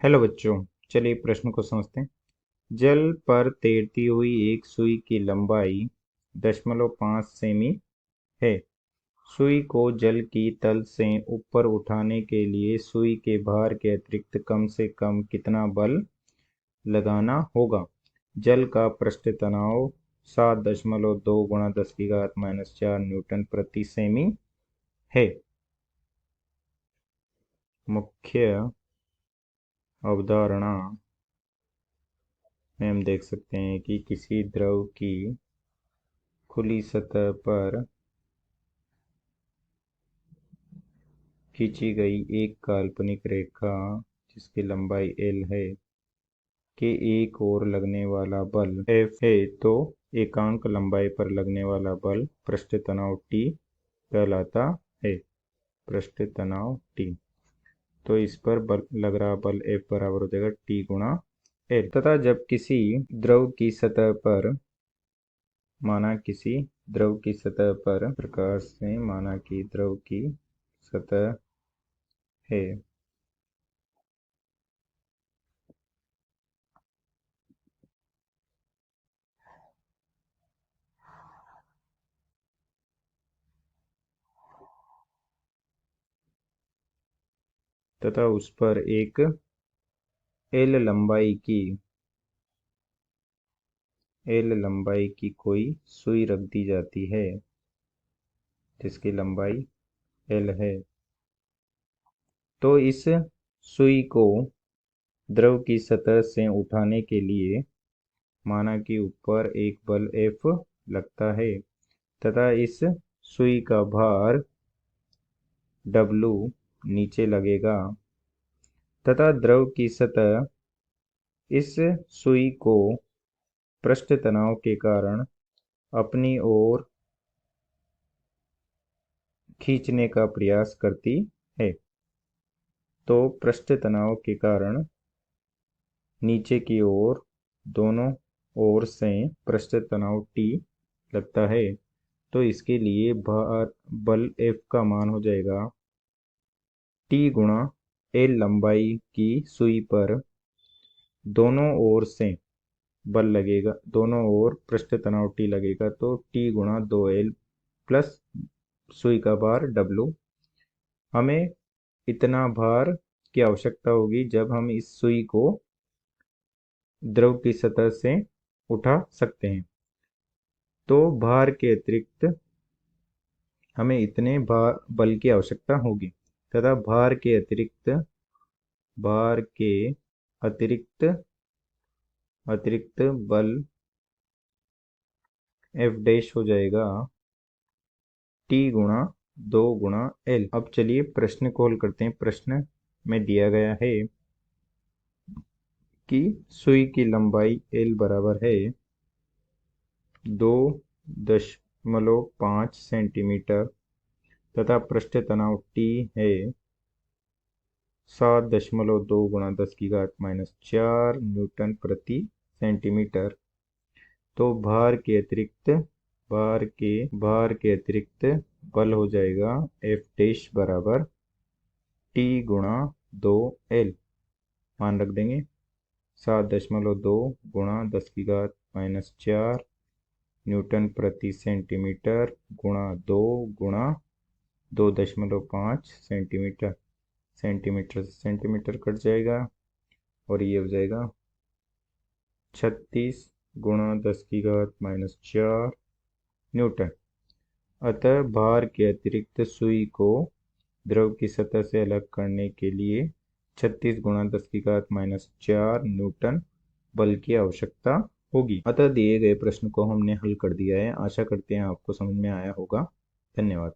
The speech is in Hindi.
हेलो बच्चों, चलिए प्रश्न को समझते हैं। जल पर तैरती हुई एक सुई की लंबाई 0.5 सेमी है। सुई को जल की तल से ऊपर उठाने के लिए सुई के भार के अतिरिक्त कम से कम कितना बल लगाना होगा। जल का पृष्ठ तनाव 7.2 × 10⁻⁻4 न्यूटन प्रति सेमी है। मुख्य अवधारणा में हम देख सकते हैं कि किसी द्रव की खुली सतह पर खींची गई एक काल्पनिक रेखा जिसकी लंबाई L है के एक ओर लगने वाला बल F है, तो एकांक लंबाई पर लगने वाला बल पृष्ठ तनाव T कहलाता है। पृष्ठ तनाव T, तो इस पर लग रहा बल F बराबर हो जाएगा T × L। तथा जब किसी द्रव की सतह पर प्रकार से माना कि द्रव की सतह है तथा उस पर एक L लंबाई की कोई सुई रख दी जाती है जिसकी लंबाई L है, तो इस सुई को द्रव की सतह से उठाने के लिए माना कि ऊपर एक बल F लगता है तथा इस सुई का भार W नीचे लगेगा तथा द्रव की सतह इस सुई को पृष्ठ तनाव के कारण अपनी ओर खींचने का प्रयास करती है। तो पृष्ठ तनाव के कारण नीचे की ओर दोनों ओर से पृष्ठ तनाव T लगता है, तो इसके लिए बल F का मान हो जाएगा T × L लंबाई की सुई पर दोनों ओर से बल लगेगा, दोनों ओर पृष्ठ तनाव T लगेगा, तो T × 2L प्लस सुई का भार W। हमें इतना भार की आवश्यकता होगी जब हम इस सुई को द्रव की सतह से उठा सकते हैं। तो भार के अतिरिक्त हमें इतने बल की आवश्यकता होगी तथा भार के अतिरिक्त बल F डैश हो जाएगा T × 2 × L। अब चलिए प्रश्न को हल करते हैं। प्रश्न में दिया गया है कि सुई की लंबाई L बराबर है 2.5 सेंटीमीटर तथा पृष्ठ तनाव T है 7.2 × 10⁻⁻4 न्यूटन प्रति सेंटीमीटर। तो भार के अतिरिक्त बल हो जाएगा F डैश बराबर T × 2L। मान रख देंगे 7.2 × 10⁻⁻4 न्यूटन प्रति सेंटीमीटर गुणा 2 × 2.5 सेंटीमीटर। सेंटीमीटर से सेंटीमीटर कट जाएगा और ये हो जाएगा 36 × 10⁻⁻4 न्यूटन। अतः भार के अतिरिक्त सुई को द्रव की सतह से अलग करने के लिए 36 × 10⁻⁻4 न्यूटन बल की आवश्यकता होगी। अतः दिए गए प्रश्न को हमने हल कर दिया है। आशा करते हैं आपको समझ में आया होगा। धन्यवाद।